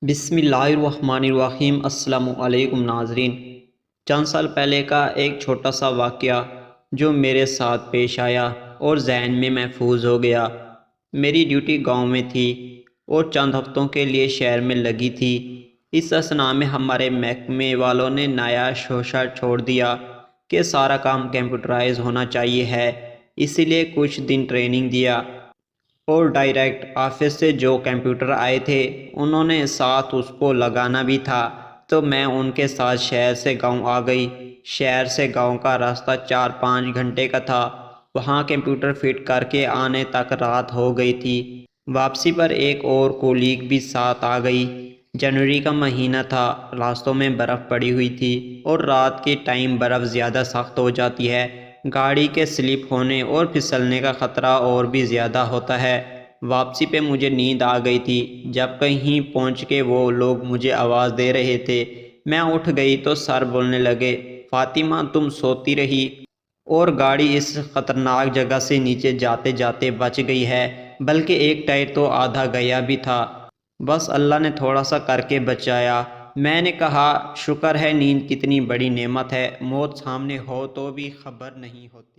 بسم اللہ الرحمن الرحیم۔ السلام علیکم ناظرین۔ چند سال پہلے کا ایک چھوٹا سا واقعہ جو میرے ساتھ پیش آیا اور ذہن میں محفوظ ہو گیا۔ میری ڈیوٹی گاؤں میں تھی اور چند ہفتوں کے لیے شہر میں لگی تھی۔ اس اثناء میں ہمارے محکمے والوں نے نیا شوشہ چھوڑ دیا کہ سارا کام کمپیوٹرائز ہونا چاہیے ہے، اسی لیے کچھ دن ٹریننگ دیا اور ڈائریکٹ آفس سے جو کمپیوٹر آئے تھے انہوں نے ساتھ اس کو لگانا بھی تھا، تو میں ان کے ساتھ شہر سے گاؤں آ گئی۔ شہر سے گاؤں کا راستہ 4-5 گھنٹے کا تھا۔ وہاں کمپیوٹر فٹ کر کے آنے تک رات ہو گئی تھی۔ واپسی پر ایک اور کولیگ بھی ساتھ آ گئی۔ جنوری کا مہینہ تھا، راستوں میں برف پڑی ہوئی تھی اور رات کے ٹائم برف زیادہ سخت ہو جاتی ہے، گاڑی کے سلپ ہونے اور پھسلنے کا خطرہ اور بھی زیادہ ہوتا ہے۔ واپسی پہ مجھے نیند آ گئی تھی۔ جب کہیں پہنچ کے وہ لوگ مجھے آواز دے رہے تھے، میں اٹھ گئی تو سر بولنے لگے، فاطمہ تم سوتی رہی اور گاڑی اس خطرناک جگہ سے نیچے جاتے جاتے بچ گئی ہے، بلکہ ایک ٹائر تو آدھا گیا بھی تھا، بس اللہ نے تھوڑا سا کر کے بچایا۔ میں نے کہا شکر ہے، نیند کتنی بڑی نعمت ہے، موت سامنے ہو تو بھی خبر نہیں ہوتی۔